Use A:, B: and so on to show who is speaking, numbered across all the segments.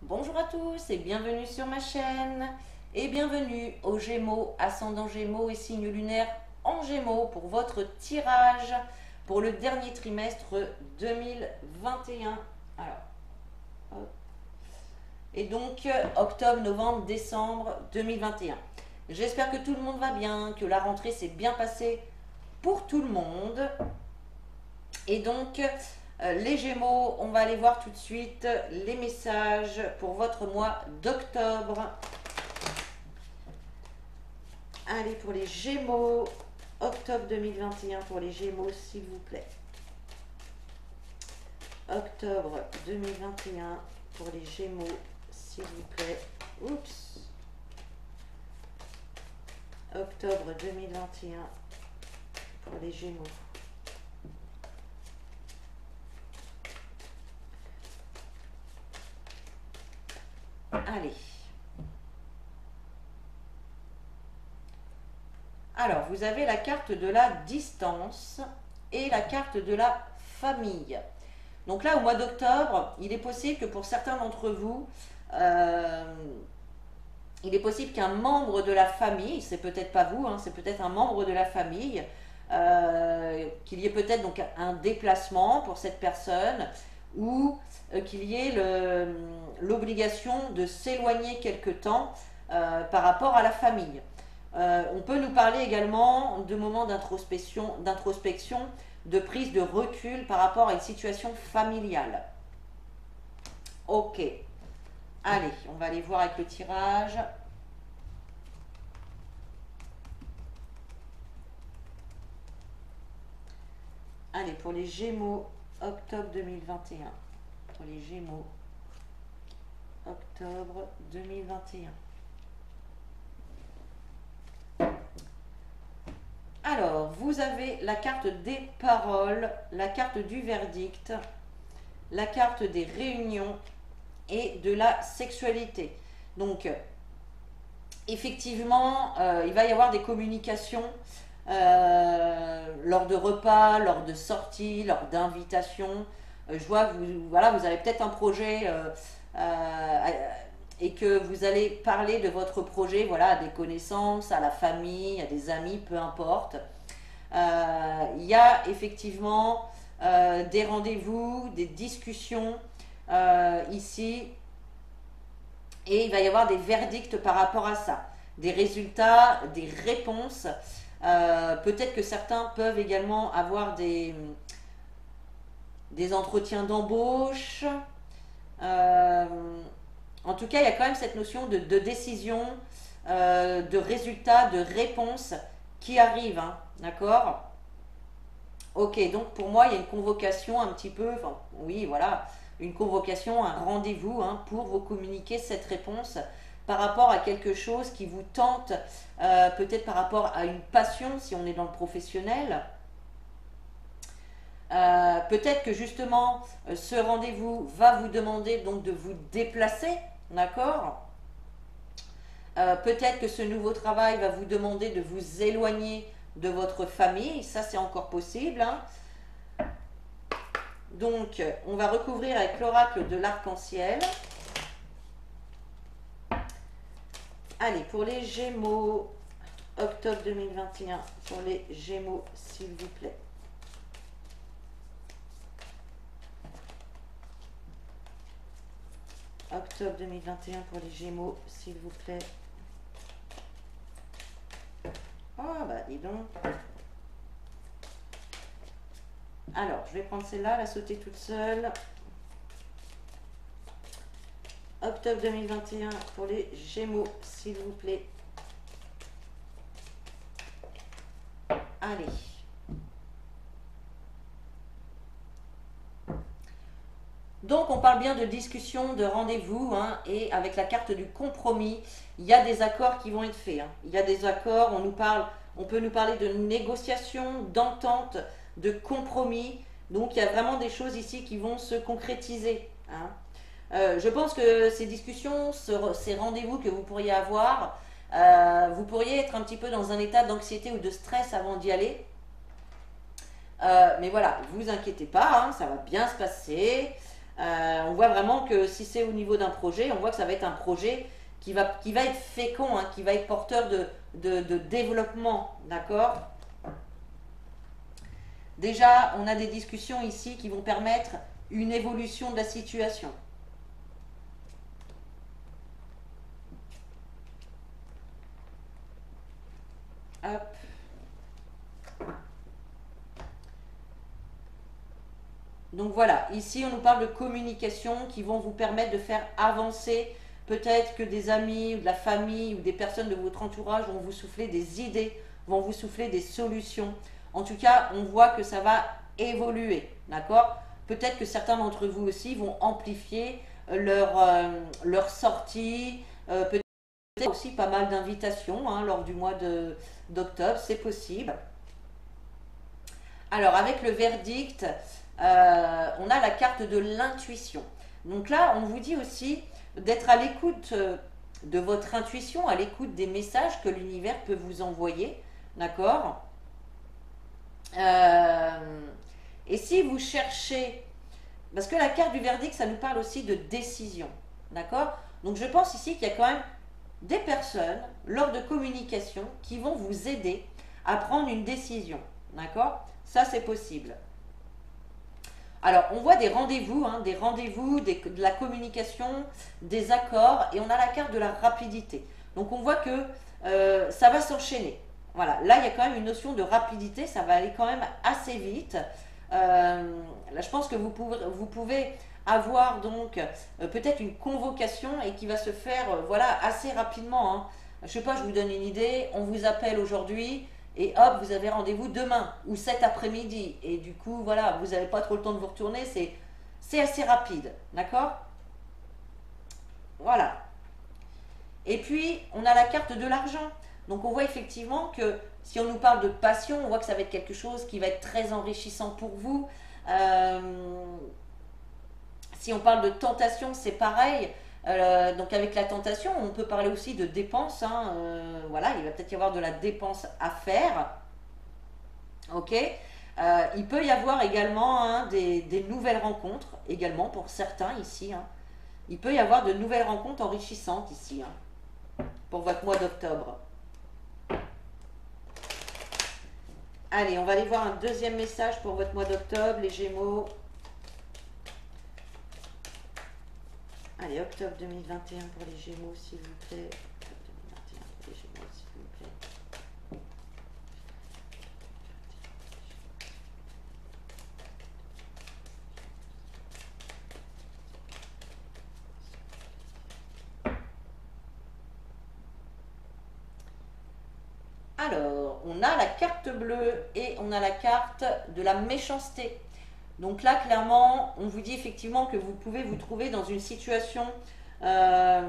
A: Bonjour à tous et bienvenue sur ma chaîne et bienvenue aux Gémeaux, ascendant Gémeaux et signe lunaire en Gémeaux pour votre tirage pour le dernier trimestre 2021. Alors, hop. Et donc octobre, novembre, décembre 2021. J'espère que tout le monde va bien, que la rentrée s'est bien passée pour tout le monde. Et donc, les Gémeaux, on va aller voir tout de suite les messages pour votre mois d'octobre. Allez, pour les Gémeaux, octobre 2021 pour les Gémeaux, s'il vous plaît. Octobre 2021 pour les Gémeaux, s'il vous plaît. Oups. Octobre 2021 pour les Gémeaux. Allez. Alors, vous avez la carte de la distance et la carte de la famille. Donc là, au mois d'octobre, il est possible que pour certains d'entre vous, il est possible qu'un membre de la famille, c'est peut-être pas vous, hein, c'est peut-être un membre de la famille, qu'il y ait peut-être donc un déplacement pour cette personne ou qu'il y ait l'obligation de s'éloigner quelque temps par rapport à la famille. On peut nous parler également de moments d'introspection, de prise de recul par rapport à une situation familiale. Ok. Allez, on va aller voir avec le tirage. Allez, pour les Gémeaux, octobre 2021. Pour les Gémeaux, octobre 2021. Alors, vous avez la carte des paroles, la carte du verdict, la carte des réunions et de la sexualité. Donc, effectivement, il va y avoir des communications lors de repas, lors de sorties, lors d'invitations. Je vois que voilà, vous avez peut-être un projet et que vous allez parler de votre projet voilà, à des connaissances, à la famille, à des amis, peu importe. Il y a effectivement des rendez-vous, des discussions ici et il va y avoir des verdicts par rapport à ça, des résultats, des réponses. Peut-être que certains peuvent également avoir des entretiens d'embauche. En tout cas, il y a quand même cette notion de décision, de résultat, de réponse qui arrive, hein, d'accord? Ok, donc pour moi, il y a une convocation un petit peu, enfin, oui, voilà, une convocation, un rendez-vous hein, pour vous communiquer cette réponse par rapport à quelque chose qui vous tente, peut-être par rapport à une passion, si on est dans le professionnel. Peut-être que justement, ce rendez-vous va vous demander donc de vous déplacer, d'accord? Peut-être que ce nouveau travail va vous demander de vous éloigner de votre famille, ça c'est encore possible. Hein. Donc, on va recouvrir avec l'oracle de l'arc-en-ciel. Allez, pour les Gémeaux, octobre 2021, pour les Gémeaux, s'il vous plaît. Octobre 2021 pour les Gémeaux, s'il vous plaît. Oh, bah dis donc. Alors, je vais prendre celle-là, la sauter toute seule. Octobre 2021 pour les Gémeaux, s'il vous plaît. Allez. Donc, on parle bien de discussion, de rendez-vous, hein, et avec la carte du compromis, il y a des accords qui vont être faits. Hein. Il y a des accords, on peut nous parler de négociation, d'entente, de compromis. Donc, il y a vraiment des choses ici qui vont se concrétiser. Hein. Je pense que ces discussions, ces rendez-vous que vous pourriez avoir, vous pourriez être un petit peu dans un état d'anxiété ou de stress avant d'y aller. Mais voilà, ne vous inquiétez pas, hein, ça va bien se passer. On voit vraiment que si c'est au niveau d'un projet, on voit que ça va être un projet qui va être fécond, hein, qui va être porteur de développement, d'accord? Déjà, on a des discussions ici qui vont permettre une évolution de la situation. Hop. Donc voilà, ici on nous parle de communication qui vont vous permettre de faire avancer. Peut-être que des amis ou de la famille ou des personnes de votre entourage vont vous souffler des idées, vont vous souffler des solutions. En tout cas, on voit que ça va évoluer, d'accord? Peut-être que certains d'entre vous aussi vont amplifier leur sortie, peut-être aussi pas mal d'invitations hein, lors du mois d'octobre, c'est possible. Alors avec le verdict, on a la carte de l'intuition. Donc là, on vous dit aussi d'être à l'écoute de votre intuition, à l'écoute des messages que l'univers peut vous envoyer, d'accord? Et si vous cherchez, parce que la carte du verdict, ça nous parle aussi de décision, d'accord? Donc je pense ici qu'il y a quand même des personnes, lors de communication, qui vont vous aider à prendre une décision, d'accord? Ça, c'est possible. Alors, on voit des rendez-vous, hein, de la communication, des accords, et on a la carte de la rapidité. Donc, on voit que ça va s'enchaîner. Voilà, là, il y a quand même une notion de rapidité, ça va aller quand même assez vite. Là, je pense que vous pouvez avoir donc peut-être une convocation et qui va se faire voilà, assez rapidement. Hein. Je sais pas, je vous donne une idée, on vous appelle aujourd'hui, et hop, vous avez rendez-vous demain ou cet après-midi. Et du coup, voilà, vous n'avez pas trop le temps de vous retourner, c'est assez rapide, d'accord? Voilà. Et puis, on a la carte de l'argent. Donc, on voit effectivement que si on nous parle de passion, on voit que ça va être quelque chose qui va être très enrichissant pour vous. Si on parle de tentation, c'est pareil. Donc avec la tentation, on peut parler aussi de dépenses. Hein. Voilà, il va peut-être y avoir de la dépense à faire. Ok. Il peut y avoir également hein, des nouvelles rencontres, également pour certains ici. Hein. Il peut y avoir de nouvelles rencontres enrichissantes ici, hein, pour votre mois d'octobre. Allez, on va aller voir un deuxième message pour votre mois d'octobre, les Gémeaux. Allez, octobre 2021 pour les Gémeaux, s'il vous plaît. Octobre 2021 pour les Gémeaux, s'il vous plaît. Alors, on a la carte bleue et on a la carte de la méchanceté. Donc là, clairement, on vous dit effectivement que vous pouvez vous trouver dans une situation, alors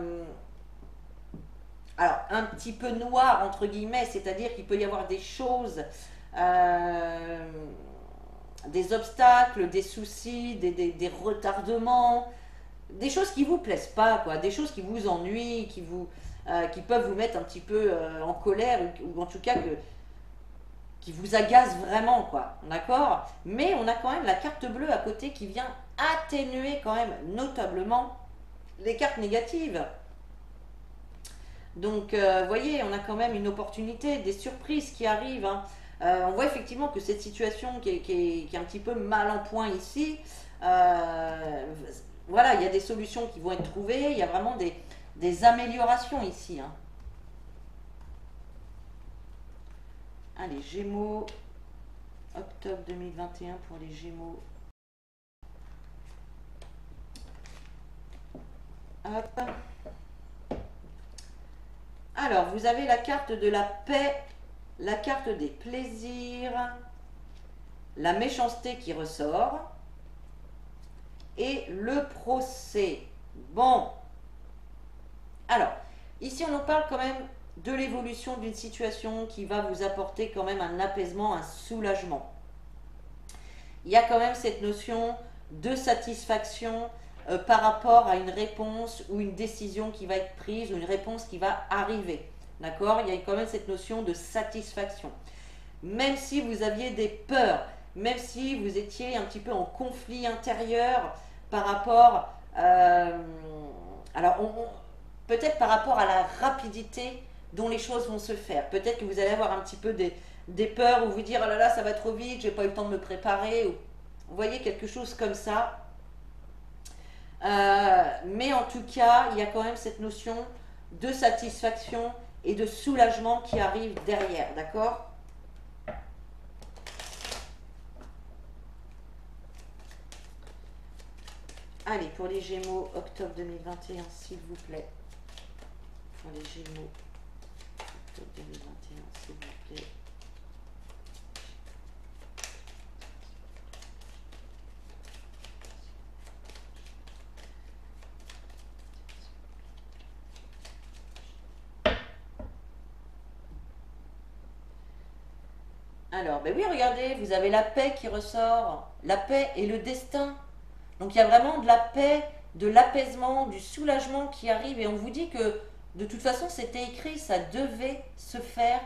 A: un petit peu noire, entre guillemets, c'est-à-dire qu'il peut y avoir des choses, des obstacles, des soucis, des retardements, des choses qui vous plaisent pas, quoi, des choses qui vous ennuient, qui peuvent vous mettre un petit peu en colère, ou en tout cas qui vous agace vraiment, quoi, d'accord? Mais on a quand même la carte bleue à côté qui vient atténuer quand même notablement les cartes négatives. Donc, vous voyez, on a quand même une opportunité, des surprises qui arrivent. Hein. On voit effectivement que cette situation qui est un petit peu mal en point ici, voilà, il y a des solutions qui vont être trouvées, il y a vraiment des améliorations ici. Hein. Allez, Gémeaux, octobre 2021 pour les Gémeaux. Hop. Alors, vous avez la carte de la paix, la carte des plaisirs, la méchanceté qui ressort et le procès. Bon. Alors, ici on nous parle quand même de l'évolution d'une situation qui va vous apporter quand même un apaisement, un soulagement. Il y a quand même cette notion de satisfaction par rapport à une réponse ou une décision qui va être prise ou une réponse qui va arriver. D'accord? Il y a quand même cette notion de satisfaction. Même si vous aviez des peurs, même si vous étiez un petit peu en conflit intérieur, par rapport, alors peut-être par rapport à la rapidité dont les choses vont se faire. Peut-être que vous allez avoir un petit peu des peurs ou vous dire, oh là là, ça va trop vite, j'ai pas eu le temps de me préparer. Ou, vous voyez, quelque chose comme ça. Mais en tout cas, il y a quand même cette notion de satisfaction et de soulagement qui arrive derrière, d'accord? Allez, pour les Gémeaux, octobre 2021, s'il vous plaît. Pour les Gémeaux, octobre 2021, s'il vous plaît. Alors, ben oui, regardez, vous avez la paix qui ressort. La paix et le destin. Donc il y a vraiment de la paix, de l'apaisement, du soulagement qui arrive. Et on vous dit que de toute façon, c'était écrit, ça devait se faire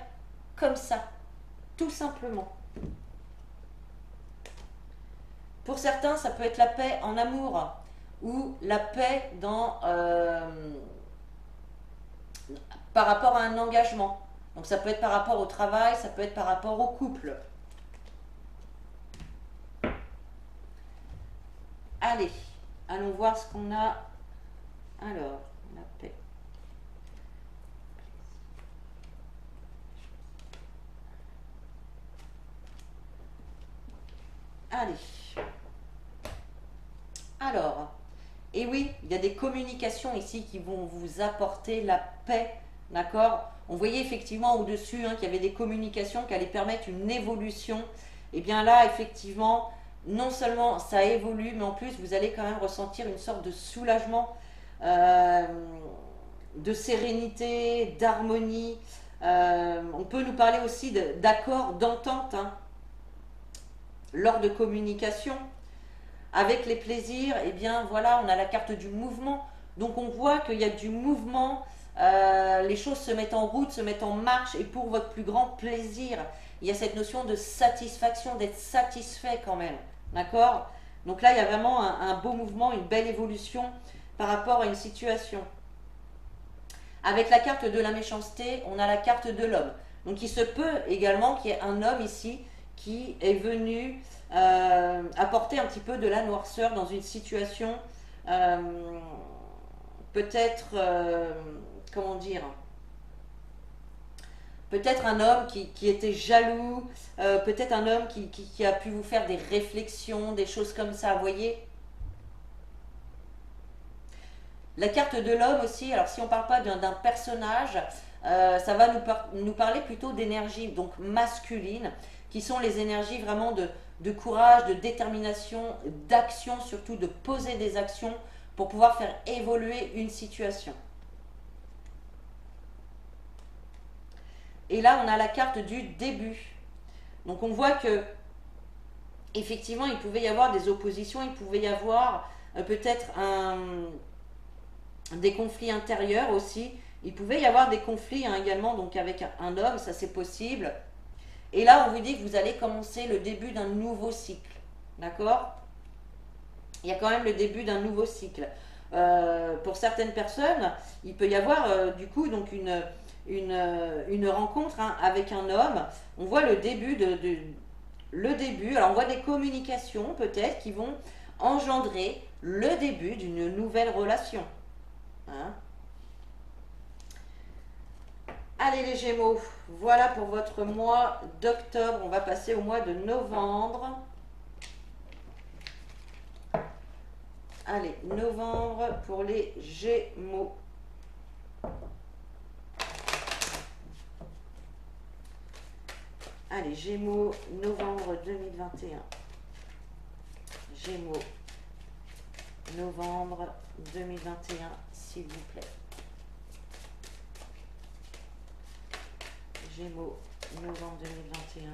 A: comme ça. Tout simplement. Pour certains, ça peut être la paix en amour ou la paix par rapport à un engagement. Donc ça peut être par rapport au travail, ça peut être par rapport au couple. Allez, allons voir ce qu'on a. Alors, la paix. Allez. Alors, et oui, il y a des communications ici qui vont vous apporter la paix, d'accord? On voyait effectivement au-dessus qu'il y avait des communications qui allaient permettre une évolution. Et bien là, effectivement, non seulement ça évolue, mais en plus, vous allez quand même ressentir une sorte de soulagement, de sérénité, d'harmonie. On peut nous parler aussi d'accord, d'entente, lors de communication. Avec les plaisirs, eh bien voilà, on a la carte du mouvement. Donc on voit qu'il y a du mouvement, les choses se mettent en route, se mettent en marche, et pour votre plus grand plaisir. Il y a cette notion de satisfaction, d'être satisfait quand même. D'accord? Donc là, il y a vraiment un beau mouvement, une belle évolution par rapport à une situation. Avec la carte de la méchanceté, on a la carte de l'homme. Donc il se peut également qu'il y ait un homme ici qui est venu apporter un petit peu de la noirceur dans une situation, peut-être, comment dire, peut-être un homme qui était jaloux, peut-être un homme qui a pu vous faire des réflexions, des choses comme ça, vous voyez. La carte de l'homme aussi, alors si on ne parle pas d'un personnage, ça va nous parler plutôt d'énergie, donc masculine, qui sont les énergies vraiment de courage, de détermination, d'action, surtout de poser des actions pour pouvoir faire évoluer une situation. Et là, on a la carte du début. Donc on voit que effectivement, il pouvait y avoir des oppositions, il pouvait y avoir peut-être des conflits intérieurs aussi. Il pouvait y avoir des conflits également donc avec un homme, ça c'est possible. Et là, on vous dit que vous allez commencer le début d'un nouveau cycle. D'accord? Il y a quand même le début d'un nouveau cycle. Pour certaines personnes, il peut y avoir du coup donc une rencontre avec un homme. On voit le début le début. Alors on voit des communications peut-être qui vont engendrer le début d'une nouvelle relation. Allez les Gémeaux, voilà pour votre mois d'octobre. On va passer au mois de novembre. Allez, novembre pour les Gémeaux. Allez, Gémeaux, novembre 2021. Gémeaux, novembre 2021, s'il vous plaît. Gémeaux, novembre 2021.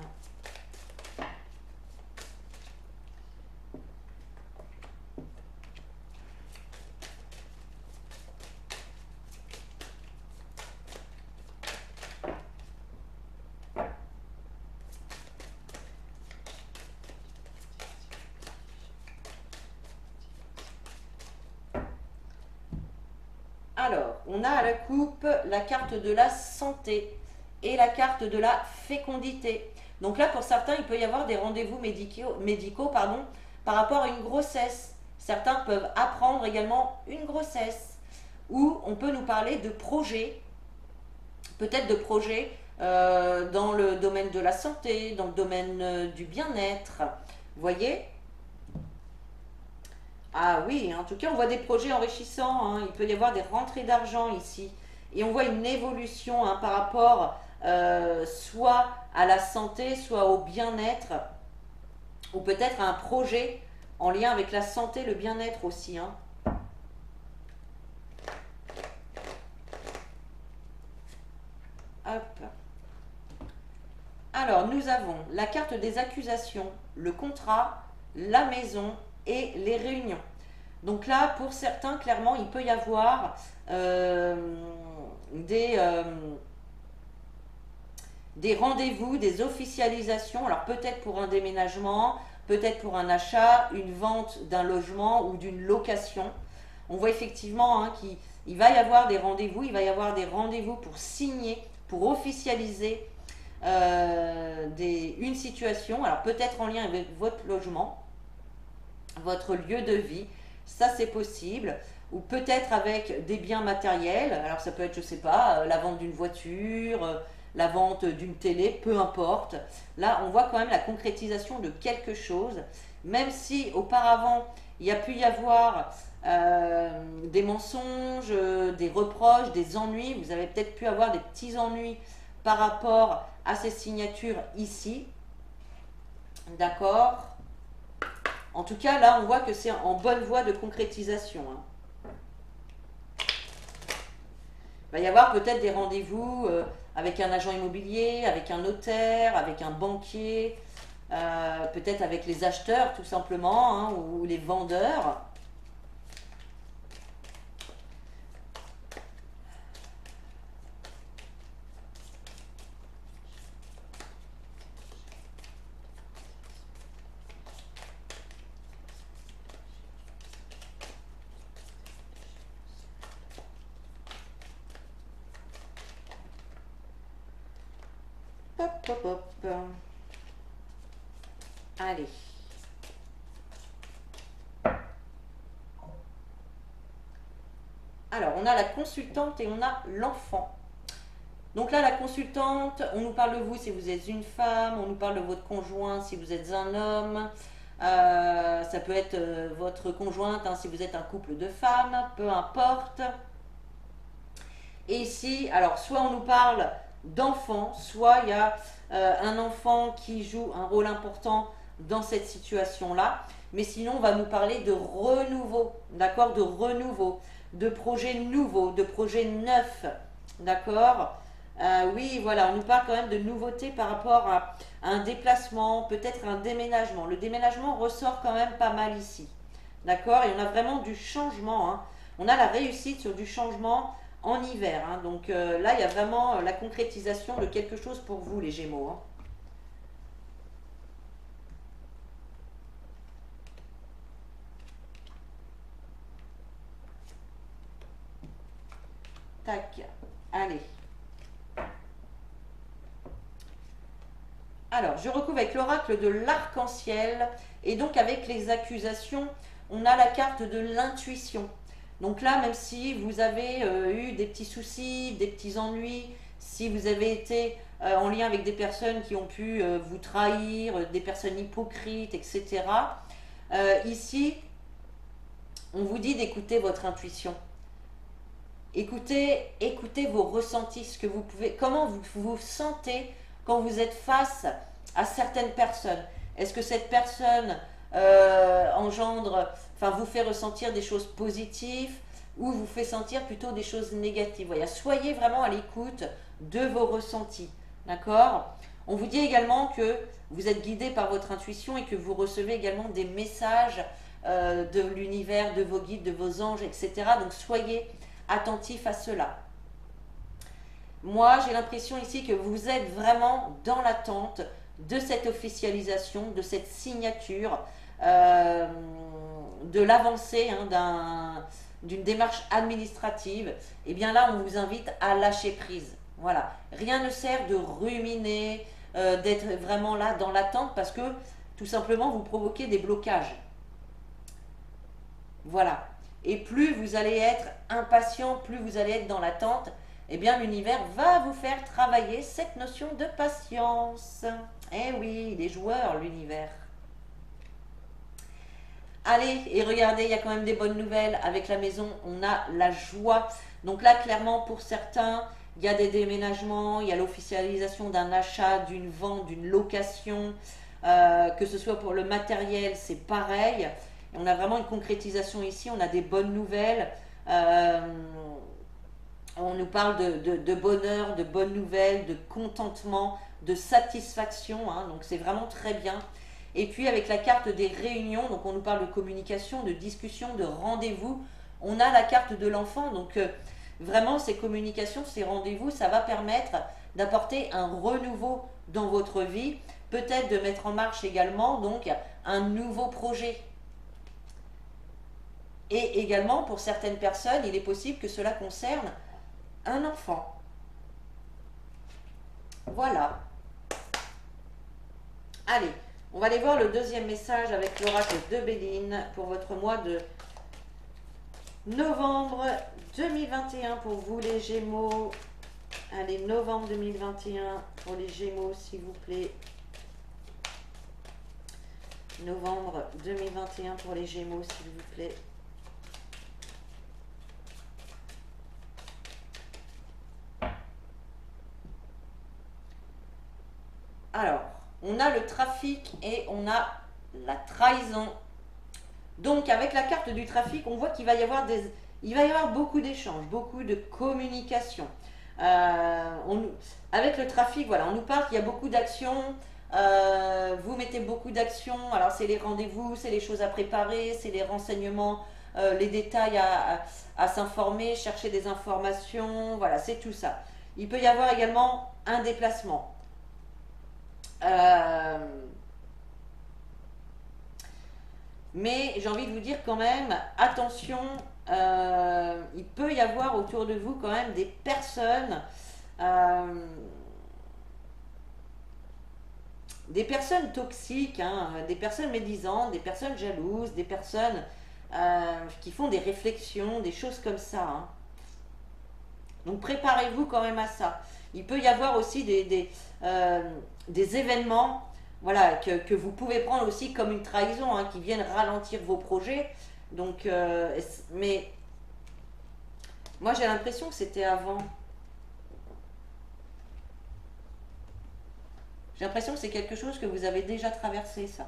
A: Alors, on a à la coupe la carte de la santé et la carte de la fécondité. Donc là, pour certains, il peut y avoir des rendez-vous médicaux par rapport à une grossesse. Certains peuvent apprendre également une grossesse. Ou on peut nous parler de projets, peut-être de projets dans le domaine de la santé, dans le domaine du bien-être. Vous voyez? Ah oui, en tout cas, on voit des projets enrichissants, hein. Il peut y avoir des rentrées d'argent ici. Et on voit une évolution, hein, par rapport soit à la santé, soit au bien-être, ou peut-être à un projet en lien avec la santé, le bien-être aussi, hein. Hop. Alors, nous avons la carte des accusations, le contrat, la maison et les réunions. Donc là, pour certains, clairement, il peut y avoir des rendez-vous, des officialisations. Alors peut-être pour un déménagement, peut-être pour un achat, une vente d'un logement ou d'une location. On voit effectivement, hein, qu'il va y avoir des rendez-vous, il va y avoir des rendez-vous pour signer, pour officialiser une situation. Alors peut-être en lien avec votre logement, votre lieu de vie, ça c'est possible, ou peut-être avec des biens matériels. Alors ça peut être, je sais pas, la vente d'une voiture, la vente d'une télé, peu importe. Là, on voit quand même la concrétisation de quelque chose, même si auparavant, il y a pu y avoir des mensonges, des reproches, des ennuis. Vous avez peut-être pu avoir des petits ennuis par rapport à ces signatures ici. D'accord? En tout cas, là, on voit que c'est en bonne voie de concrétisation, hein. Il va y avoir peut-être des rendez-vous avec un agent immobilier, avec un notaire, avec un banquier, peut-être avec les acheteurs tout simplement, hein, ou les vendeurs. Hop, hop, hop. Allez. Alors, on a la consultante et on a l'enfant. Donc là, la consultante, on nous parle de vous si vous êtes une femme, on nous parle de votre conjoint si vous êtes un homme. Ça peut être votre conjointe, hein, si vous êtes un couple de femmes, peu importe. Et ici, alors, soit on nous parle d'enfant, soit il y a un enfant qui joue un rôle important dans cette situation-là. Mais sinon, on va nous parler de renouveau, d'accord? De renouveau, de projets nouveaux, de projets neufs, d'accord? Oui, voilà, on nous parle quand même de nouveautés par rapport à un déplacement, peut-être un déménagement. Le déménagement ressort quand même pas mal ici, d'accord? Et on a vraiment du changement, hein. On a la réussite sur du changement en hiver, hein. Donc là, il y a vraiment la concrétisation de quelque chose pour vous, les Gémeaux, hein. Tac, allez. Alors, je recouvre avec l'oracle de l'arc-en-ciel et donc avec les accusations, on a la carte de l'intuition. Donc là, même si vous avez eu des petits soucis, des petits ennuis, si vous avez été en lien avec des personnes qui ont pu vous trahir, des personnes hypocrites, etc. Ici, on vous dit d'écouter votre intuition. Écoutez vos ressentis, ce que vous pouvez, comment vous vous sentez quand vous êtes face à certaines personnes. Est-ce que cette personne vous fait ressentir des choses positives ou vous fait sentir plutôt des choses négatives? Voilà, soyez vraiment à l'écoute de vos ressentis, d'accord? On vous dit également que vous êtes guidé par votre intuition et que vous recevez également des messages de l'univers, de vos guides, de vos anges, etc. Donc soyez attentifs à cela. Moi, j'ai l'impression ici que vous êtes vraiment dans l'attente de cette officialisation, de cette signature, de l'avancée, hein, d'une démarche administrative, et bien là, on vous invite à lâcher prise. Voilà. Rien ne sert de ruminer, d'être vraiment là dans l'attente parce que tout simplement, vous provoquez des blocages. Voilà. Et plus vous allez être impatient, plus vous allez être dans l'attente, eh bien l'univers va vous faire travailler cette notion de patience. Eh oui, les joueurs, l'univers. Allez, et regardez, il y a quand même des bonnes nouvelles. Avec la maison, on a la joie. Donc là, clairement, pour certains, il y a des déménagements, il y a l'officialisation d'un achat, d'une vente, d'une location. Que ce soit pour le matériel, c'est pareil. On a vraiment une concrétisation ici, on a des bonnes nouvelles. On nous parle de bonheur, de bonnes nouvelles, de contentement, de satisfaction. Hein, donc c'est vraiment très bien. Et puis avec la carte des réunions, donc on nous parle de communication, de discussion, de rendez-vous. On a la carte de l'enfant, donc vraiment ces communications, ces rendez-vous, ça va permettre d'apporter un renouveau dans votre vie, peut-être de mettre en marche également donc un nouveau projet. Et également pour certaines personnes, il est possible que cela concerne un enfant. Voilà. Allez. On va aller voir le deuxième message avec l'oracle de Béline pour votre mois de novembre 2021 pour vous les Gémeaux. Allez, novembre 2021 pour les Gémeaux, s'il vous plaît. Novembre 2021 pour les Gémeaux, s'il vous plaît. Alors, on a le trafic et on a la trahison. Donc, avec la carte du trafic, on voit qu'il va y avoir beaucoup d'échanges, beaucoup de communication. Avec le trafic, voilà, on nous parle qu'il y a beaucoup d'actions. Vous mettez beaucoup d'actions. Alors, c'est les rendez-vous, c'est les choses à préparer, c'est les renseignements, les détails à s'informer, chercher des informations. Voilà, c'est tout ça. Il peut y avoir également un déplacement. Mais j'ai envie de vous dire quand même, attention, il peut y avoir autour de vous quand même des personnes toxiques, hein, des personnes médisantes, des personnes jalouses, des personnes qui font des réflexions, des choses comme ça. Hein. Donc préparez-vous quand même à ça. Il peut y avoir aussi des événements voilà, que vous pouvez prendre aussi comme une trahison, hein, qui viennent ralentir vos projets. Donc, mais moi j'ai l'impression que c'était avant. J'ai l'impression que c'est quelque chose que vous avez déjà traversé, ça.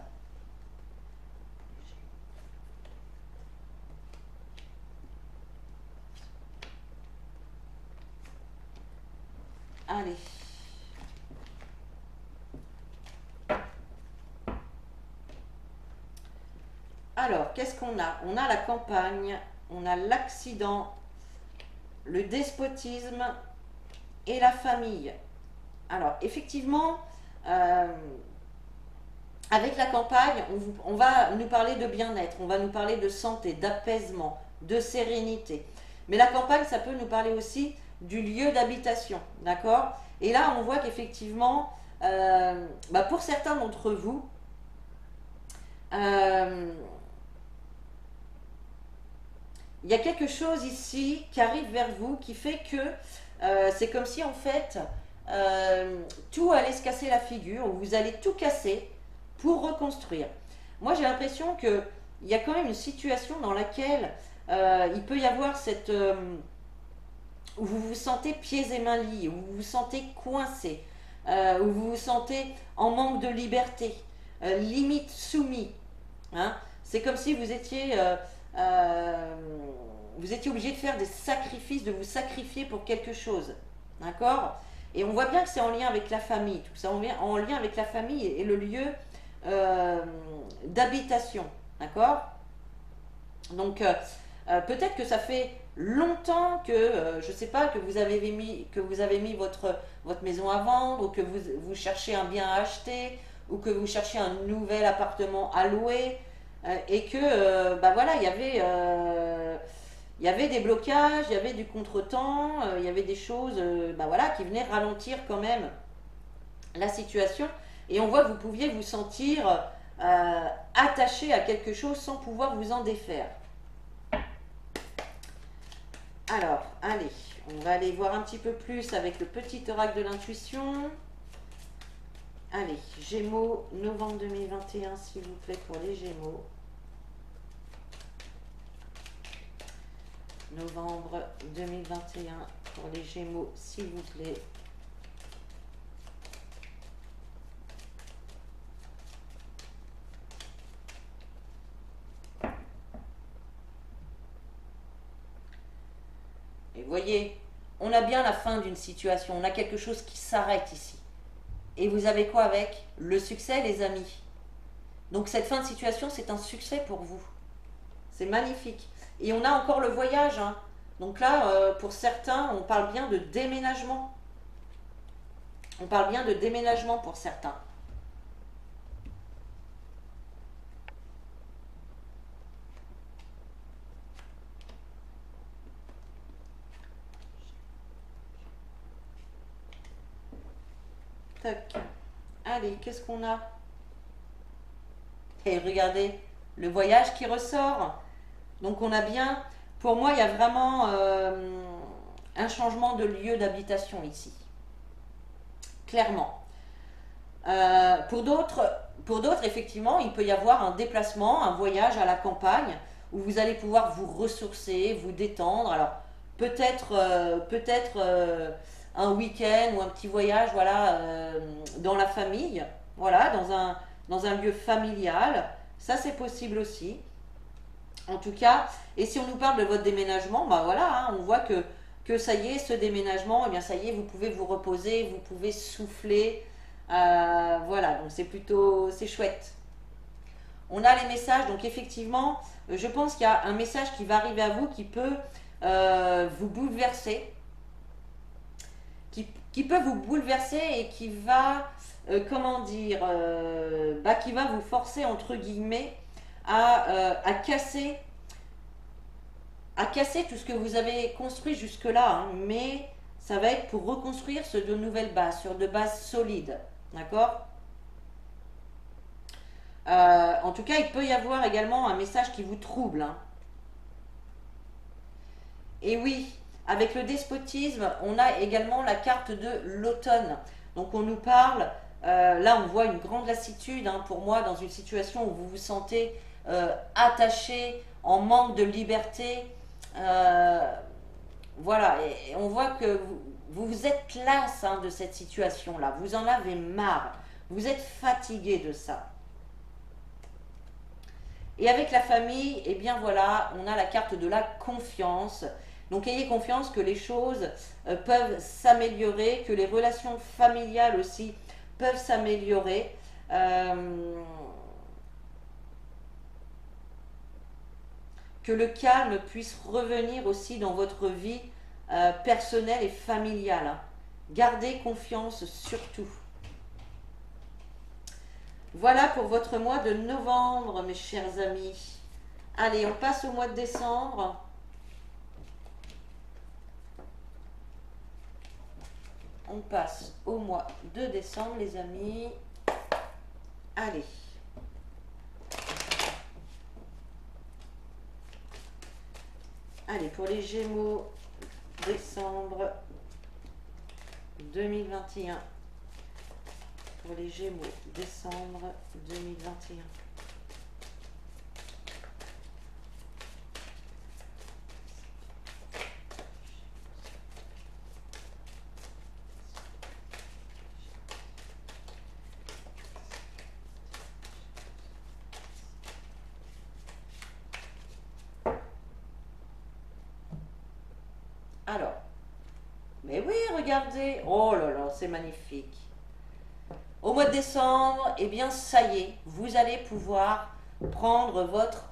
A: Allez. Alors, qu'est-ce qu'on a? On a la campagne, on a l'accident, le despotisme et la famille. Alors, effectivement, avec la campagne, on va nous parler de bien-être, on va nous parler de santé, d'apaisement, de sérénité. Mais la campagne, ça peut nous parler aussi du lieu d'habitation, d'accord? Et là, on voit qu'effectivement, pour certains d'entre vous, il y a quelque chose ici qui arrive vers vous qui fait que c'est comme si en fait tout allait se casser la figure, vous allez tout casser pour reconstruire. Moi j'ai l'impression qu'il y a quand même une situation dans laquelle il peut y avoir cette... où vous vous sentez pieds et mains liés, où vous vous sentez coincé, où vous vous sentez en manque de liberté, limite soumis. Hein. C'est comme si vous étiez obligé de faire des sacrifices, de vous sacrifier pour quelque chose. D'accord? Et on voit bien que c'est en lien avec la famille, tout ça, en lien avec la famille et le lieu d'habitation. D'accord? Donc, peut-être que ça fait longtemps que, je ne sais pas, que vous avez mis votre maison à vendre, ou que vous cherchez un bien à acheter, ou que vous cherchez un nouvel appartement à louer, et que, voilà, il y avait il y avait des blocages, il y avait du contretemps, il y avait des choses bah voilà, qui venaient ralentir quand même la situation. Et on voit que vous pouviez vous sentir attaché à quelque chose sans pouvoir vous en défaire. Alors, allez, on va aller voir un petit peu plus avec le petit oracle de l'intuition. Allez, Gémeaux, novembre 2021, s'il vous plaît, pour les Gémeaux. Novembre 2021 pour les Gémeaux, s'il vous plaît. Et vous voyez, on a bien la fin d'une situation, on a quelque chose qui s'arrête ici. Et vous avez quoi avec? Le succès, les amis. Donc cette fin de situation, c'est un succès pour vous. C'est magnifique. Et on a encore le voyage, hein. Donc là, pour certains, on parle bien de déménagement. On parle bien de déménagement pour certains. Tac. Allez, qu'est-ce qu'on a? Et regardez, le voyage qui ressort. Donc on a bien, pour moi, il y a vraiment un changement de lieu d'habitation ici. Clairement. Pour d'autres, effectivement, il peut y avoir un déplacement, un voyage à la campagne où vous allez pouvoir vous ressourcer, vous détendre. Alors peut-être un week-end ou un petit voyage, voilà, dans la famille, voilà, dans un lieu familial. Ça, c'est possible aussi. En tout cas, et si on nous parle de votre déménagement, bah voilà, hein, on voit que ça y est, ce déménagement, eh bien ça y est, vous pouvez vous reposer, vous pouvez souffler. Voilà, donc c'est plutôt, c'est chouette. On a les messages, donc effectivement, je pense qu'il y a un message qui va arriver à vous qui peut vous bouleverser, qui peut vous bouleverser et qui va, comment dire, bah, qui va vous forcer, entre guillemets, à casser tout ce que vous avez construit jusque-là, hein, mais ça va être pour reconstruire sur de nouvelles bases, sur de bases solides. D'accord? En tout cas, il peut y avoir également un message qui vous trouble, hein. Et oui, avec le despotisme, on a également la carte de l'automne. Donc on nous parle, là on voit une grande lassitude, hein, pour moi, dans une situation où vous vous sentez attaché, en manque de liberté. Voilà, et on voit que vous êtes las, hein, de cette situation-là. Vous en avez marre. Vous êtes fatigué de ça. Et avec la famille, eh bien voilà, on a la carte de la confiance. Donc ayez confiance que les choses peuvent s'améliorer, que les relations familiales aussi peuvent s'améliorer. Que le calme puisse revenir aussi dans votre vie personnelle et familiale, hein. Gardez confiance surtout. Voilà pour votre mois de novembre, mes chers amis. Allez, on passe au mois de décembre. On passe au mois de décembre, les amis. Allez. Allez, pour les Gémeaux, décembre 2021. Pour les Gémeaux, décembre 2021. Alors, mais oui, regardez. Oh là là, c'est magnifique. Au mois de décembre, eh bien, ça y est, vous allez pouvoir prendre votre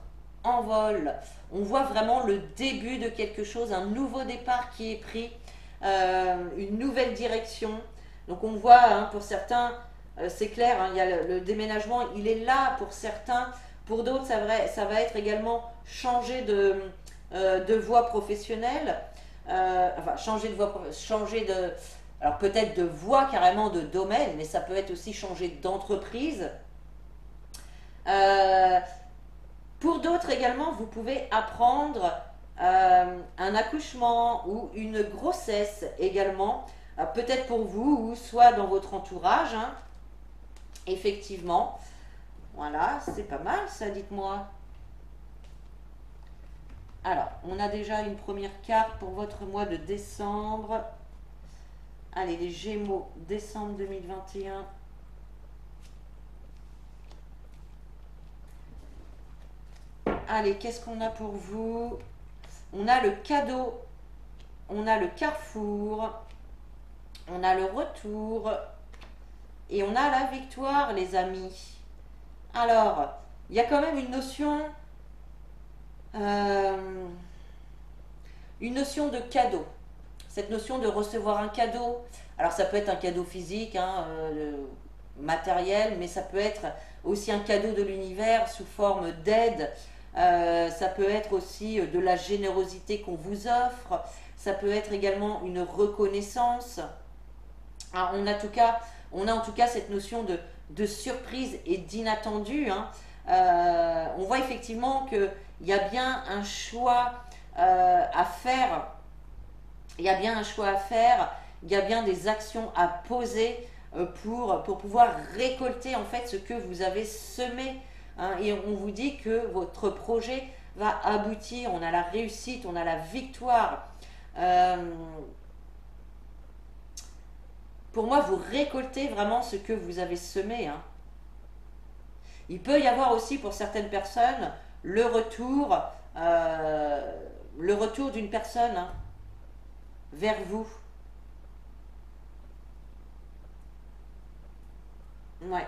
A: envol. On voit vraiment le début de quelque chose, un nouveau départ qui est pris, une nouvelle direction. Donc on voit, hein, pour certains, c'est clair, hein, il y a le déménagement, il est là pour certains. Pour d'autres, ça va être également changer de voie professionnelle, enfin changer de voie, changer de, alors peut-être de voie carrément de domaine, mais ça peut être aussi changer d'entreprise. Euh, pour d'autres également, vous pouvez apprendre un accouchement ou une grossesse également, peut-être pour vous ou soit dans votre entourage, hein, effectivement. Voilà, c'est pas mal ça, dites-moi. Alors, on a déjà une première carte pour votre mois de décembre. Allez, les Gémeaux, décembre 2021. Allez, qu'est-ce qu'on a pour vous? On a le cadeau, on a le carrefour, on a le retour et on a la victoire, les amis. Alors, il y a quand même euh, une notion de cadeau. Cette notion de recevoir un cadeau. Alors, ça peut être un cadeau physique, hein, matériel, mais ça peut être aussi un cadeau de l'univers sous forme d'aide. Ça peut être aussi de la générosité qu'on vous offre. Ça peut être également une reconnaissance. Alors, on a en tout cas cette notion de surprise et d'inattendu, hein. On voit effectivement qu'il y a bien un choix à faire. Il y a bien un choix à faire. Il y a bien des actions à poser pour pouvoir récolter en fait ce que vous avez semé, hein. Et on vous dit que votre projet va aboutir. On a la réussite, on a la victoire. Euh, pour moi, vous récoltez vraiment ce que vous avez semé, hein. Il peut y avoir aussi pour certaines personnes euh, le retour d'une personne, hein, vers vous. Ouais.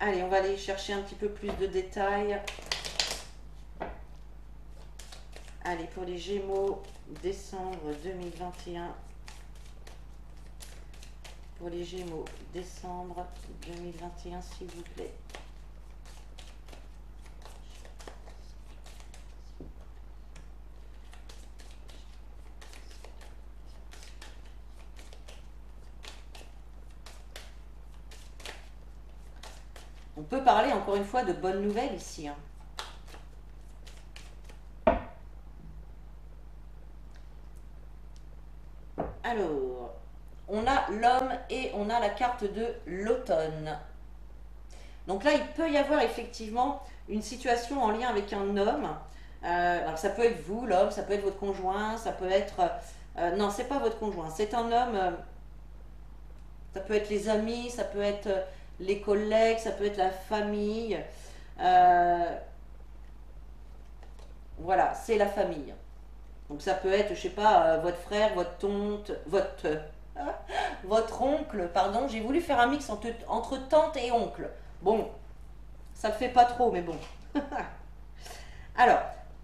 A: Allez, on va aller chercher un petit peu plus de détails. Allez, pour les Gémeaux, décembre 2021. Pour les Gémeaux, décembre 2021, s'il vous plaît. On peut parler encore une fois de bonnes nouvelles ici, hein. Alors, on a l'homme et on a la carte de l'automne. Donc là, il peut y avoir effectivement une situation en lien avec un homme. Alors ça peut être vous, l'homme, ça peut être votre conjoint, ça peut être... non, c'est pas votre conjoint, c'est un homme. Ça peut être les amis, ça peut être les collègues, ça peut être la famille. Euh, voilà, c'est la famille. Donc ça peut être, je sais pas, votre frère, votre tante, votre oncle, pardon. J'ai voulu faire un mix entre tante et oncle. Bon, ça le fait pas trop, mais bon. Alors,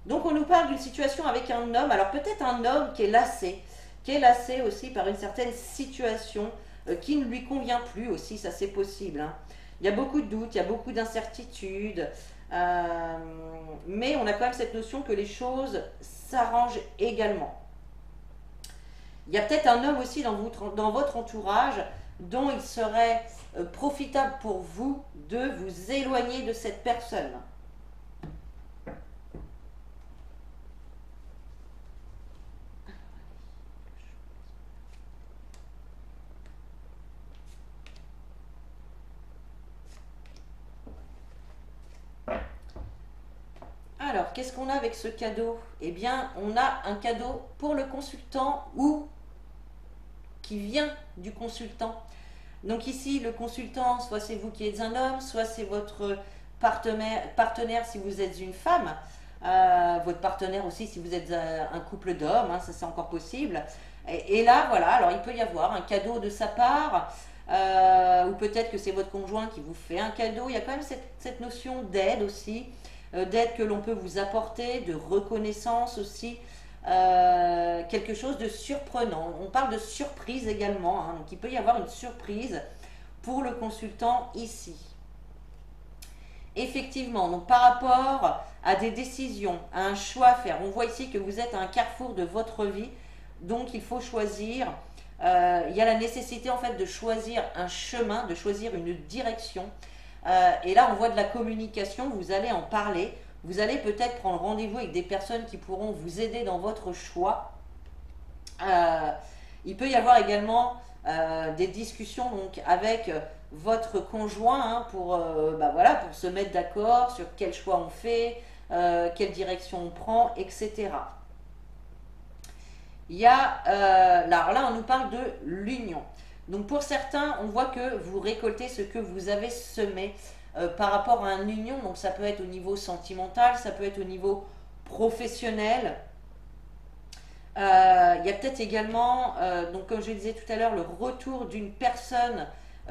A: donc on nous parle d'une situation avec un homme. Alors peut-être un homme qui est lassé aussi par une certaine situation qui ne lui convient plus aussi, ça c'est possible, hein. Il y a beaucoup de doutes, il y a beaucoup d'incertitudes, euh, mais on a quand même cette notion que les choses s'arrangent également. Il y a peut-être un homme aussi dans votre entourage dont il serait profitable pour vous de vous éloigner de cette personne. Alors, qu'est-ce qu'on a avec ce cadeau? Eh bien, on a un cadeau pour le consultant ou qui vient du consultant. Donc ici, le consultant, soit c'est vous qui êtes un homme, soit c'est votre partenaire si vous êtes une femme. Votre partenaire aussi si vous êtes un couple d'hommes, hein, ça c'est encore possible. Et là, voilà, alors il peut y avoir un cadeau de sa part, ou peut-être que c'est votre conjoint qui vous fait un cadeau. Il y a quand même cette notion d'aide aussi, d'aide que l'on peut vous apporter, de reconnaissance aussi, quelque chose de surprenant. On parle de surprise également, hein, donc il peut y avoir une surprise pour le consultant ici. Effectivement, donc par rapport à des décisions, à un choix à faire, on voit ici que vous êtes à un carrefour de votre vie, donc il faut choisir. Il y a la nécessité en fait de choisir un chemin, de choisir une direction. Et là, on voit de la communication, vous allez en parler. Vous allez peut-être prendre rendez-vous avec des personnes qui pourront vous aider dans votre choix. Il peut y avoir également des discussions donc, avec votre conjoint hein, voilà, pour se mettre d'accord sur quel choix on fait, quelle direction on prend, etc. Il y a, là, on nous parle de l'union. Donc pour certains, on voit que vous récoltez ce que vous avez semé par rapport à une union. Donc ça peut être au niveau sentimental, ça peut être au niveau professionnel. Il y a peut-être également, donc comme je le disais tout à l'heure, le retour d'une personne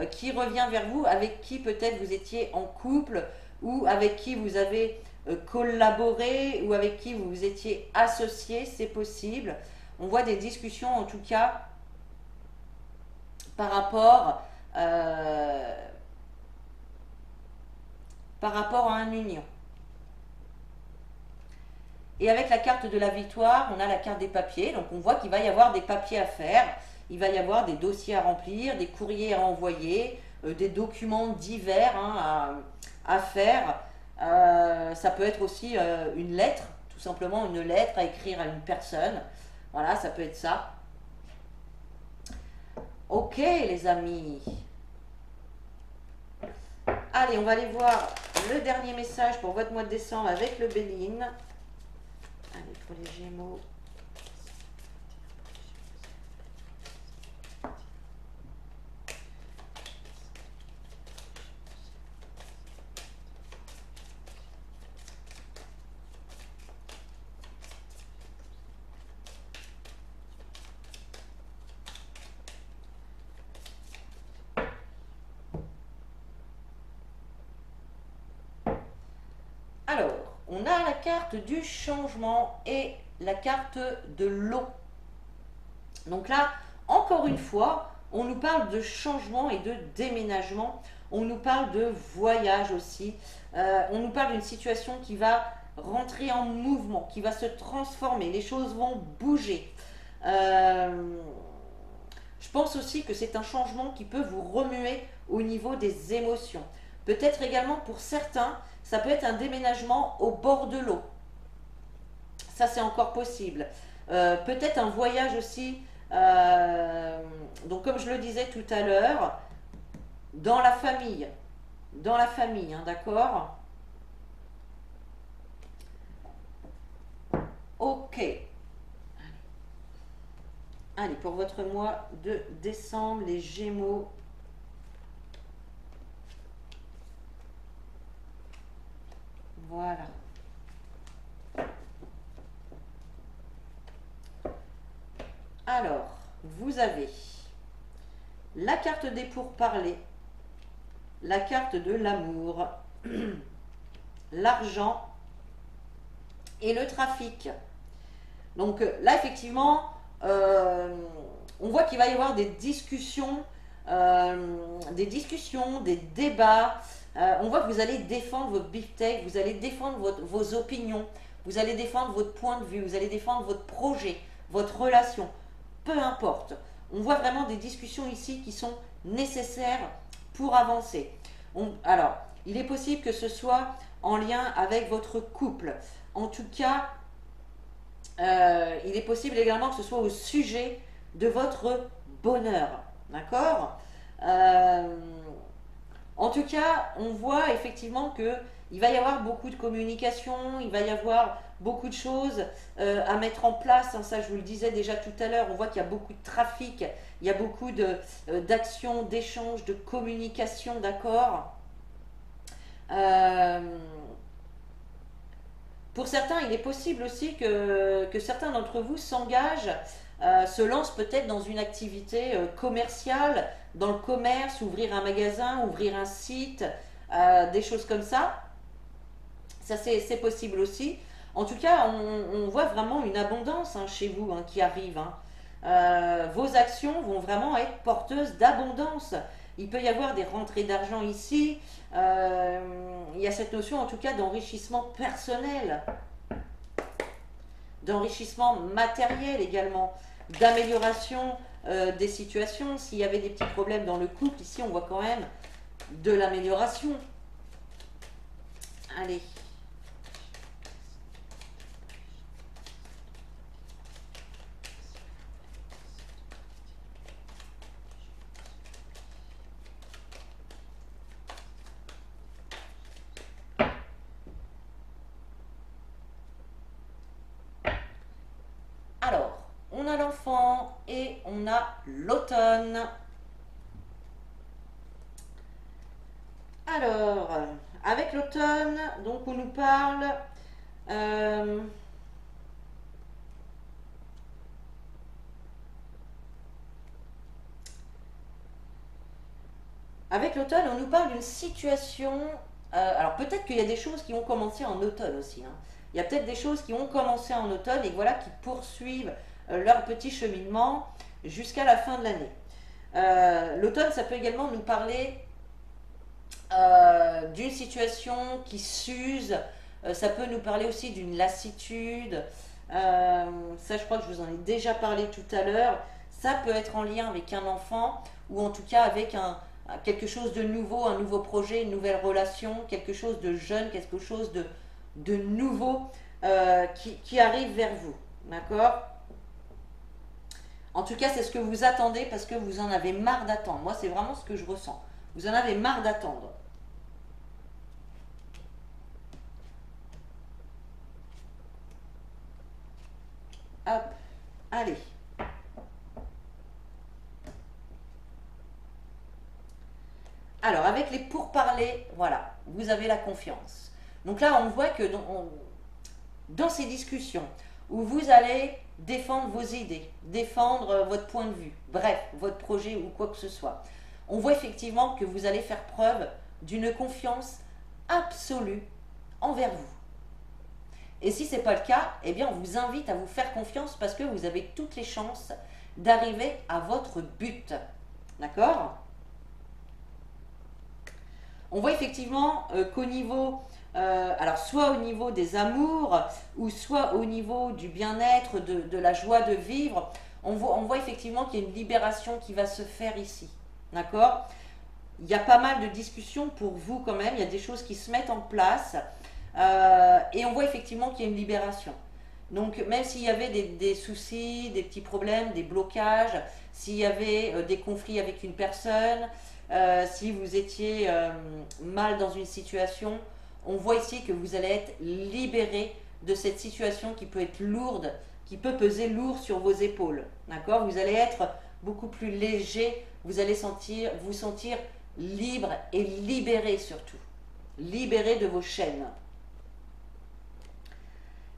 A: qui revient vers vous, avec qui peut-être vous étiez en couple, ou avec qui vous avez collaboré, ou avec qui vous vous étiez associé, c'est possible. On voit des discussions en tout cas par rapport à une union. Et avec la carte de la victoire, on a la carte des papiers. Donc on voit qu'il va y avoir des papiers à faire. Il va y avoir des dossiers à remplir, des courriers à envoyer, des documents divers hein, à faire. Ça peut être aussi une lettre, tout simplement une lettre à écrire à une personne. Voilà, ça peut être ça. Ok les amis. Allez, on va aller voir le dernier message pour votre mois de décembre avec le Béline. Allez, pour les Gémeaux. Alors, on a la carte du changement et la carte de l'eau. Donc là, encore une fois, on nous parle de changement et de déménagement. On nous parle de voyage aussi. On nous parle d'une situation qui va rentrer en mouvement, qui va se transformer. Les choses vont bouger. Je pense aussi que c'est un changement qui peut vous remuer au niveau des émotions. Peut-être également pour certains, ça peut être un déménagement au bord de l'eau. Ça, c'est encore possible. Peut-être un voyage aussi, donc comme je le disais tout à l'heure, dans la famille. Dans la famille, hein, d'accord? Ok. Allez, pour votre mois de décembre, les Gémeaux. Voilà. Alors, vous avez la carte des pourparlers, la carte de l'amour, l'argent et le trafic. Donc là, effectivement, on voit qu'il va y avoir des discussions, des débats. On voit que vous allez défendre votre beefsteak, vous allez défendre vos opinions, vous allez défendre votre point de vue, vous allez défendre votre projet, votre relation, peu importe. On voit vraiment des discussions ici qui sont nécessaires pour avancer. Alors, il est possible que ce soit en lien avec votre couple. En tout cas, il est possible également que ce soit au sujet de votre bonheur. D'accord? En tout cas, on voit effectivement qu'il va y avoir beaucoup de communication, il va y avoir beaucoup de choses à mettre en place. Hein, ça, je vous le disais déjà tout à l'heure, on voit qu'il y a beaucoup de trafic, il y a beaucoup d'actions, d'échanges, de communication, d'accord? Pour certains, il est possible aussi que certains d'entre vous s'engagent, se lancent peut-être dans une activité commerciale, dans le commerce, ouvrir un magasin, ouvrir un site, des choses comme ça. Ça, c'est possible aussi. En tout cas, on voit vraiment une abondance hein, chez vous hein, qui arrive. Hein. Vos actions vont vraiment être porteuses d'abondance. Il peut y avoir des rentrées d'argent ici. Il y a cette notion en tout cas d'enrichissement personnel, d'enrichissement matériel également, d'amélioration des situations. S'il y avait des petits problèmes dans le couple, ici on voit quand même de l'amélioration. Allez. Alors, on a l'enfant et on a l'automne. Alors, avec l'automne, donc on nous parle avec l'automne, on nous parle d'une situation. Alors peut-être qu'il y a des choses qui ont commencé en automne aussi, hein. Il y a peut-être des choses qui ont commencé en automne et voilà qui poursuivent leur petit cheminement jusqu'à la fin de l'année. L'automne, ça peut également nous parler d'une situation qui s'use. Ça peut nous parler aussi d'une lassitude. Ça, je crois que je vous en ai déjà parlé tout à l'heure. Ça peut être en lien avec un enfant ou en tout cas avec quelque chose de nouveau, un nouveau projet, une nouvelle relation, quelque chose de jeune, quelque chose de nouveau qui arrive vers vous. D'accord? En tout cas, c'est ce que vous attendez parce que vous en avez marre d'attendre. Moi, c'est vraiment ce que je ressens. Vous en avez marre d'attendre. Hop, allez. Alors, avec les pourparlers, voilà, vous avez la confiance. Donc là, on voit que dans ces discussions où vous allez défendre vos idées, défendre votre point de vue, bref, votre projet ou quoi que ce soit, on voit effectivement que vous allez faire preuve d'une confiance absolue envers vous. Et si ce n'est pas le cas, eh bien on vous invite à vous faire confiance parce que vous avez toutes les chances d'arriver à votre but. D'accord ? On voit effectivement qu'au niveau, alors soit au niveau des amours ou soit au niveau du bien-être, de la joie de vivre, on voit effectivement qu'il y a une libération qui va se faire ici. D'accord ? Il y a pas mal de discussions pour vous quand même, il y a des choses qui se mettent en place et on voit effectivement qu'il y a une libération. Donc même s'il y avait des soucis, des petits problèmes, des blocages, s'il y avait des conflits avec une personne, si vous étiez mal dans une situation, on voit ici que vous allez être libéré de cette situation qui peut être lourde, qui peut peser lourd sur vos épaules. D'accord ? Vous allez être beaucoup plus léger, vous allez vous sentir libre et libéré surtout. Libéré de vos chaînes.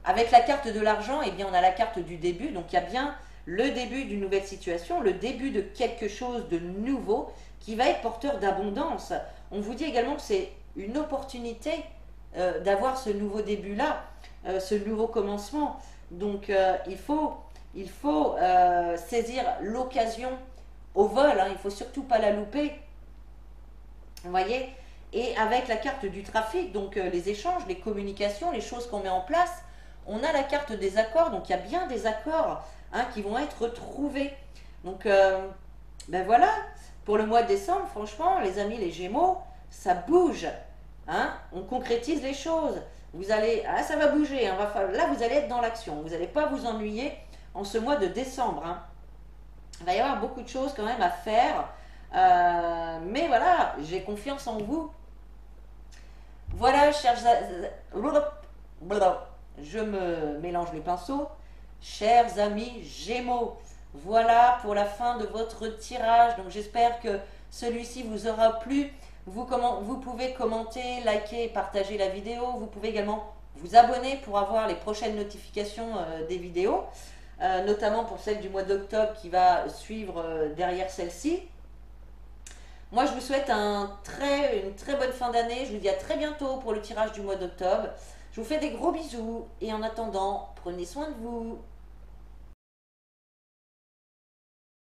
A: Avec la carte de l'argent, eh bien on a la carte du début, donc il y a bien le début d'une nouvelle situation, le début de quelque chose de nouveau qui va être porteur d'abondance. On vous dit également que c'est une opportunité d'avoir ce nouveau début-là, ce nouveau commencement. Donc il faut saisir l'occasion au vol, hein, il ne faut surtout pas la louper. Vous voyez ? Et avec la carte du trafic, donc les échanges, les communications, les choses qu'on met en place, on a la carte des accords, donc il y a bien des accords qui vont être trouvés. Donc, ben voilà, pour le mois de décembre, franchement, les amis, les Gémeaux, ça bouge. On concrétise les choses. Vous allez, ça va bouger. Là, vous allez être dans l'action. Vous n'allez pas vous ennuyer en ce mois de décembre. Il va y avoir beaucoup de choses quand même à faire. Mais voilà, j'ai confiance en vous. Voilà, je me mélange les pinceaux. Chers amis Gémeaux, voilà pour la fin de votre tirage. Donc j'espère que celui-ci vous aura plu. Vous pouvez commenter, liker et partager la vidéo. Vous pouvez également vous abonner pour avoir les prochaines notifications des vidéos, notamment pour celle du mois d'octobre qui va suivre derrière celle-ci. Moi, je vous souhaite une très bonne fin d'année. Je vous dis à très bientôt pour le tirage du mois d'octobre. Je vous fais des gros bisous et en attendant, prenez soin de vous.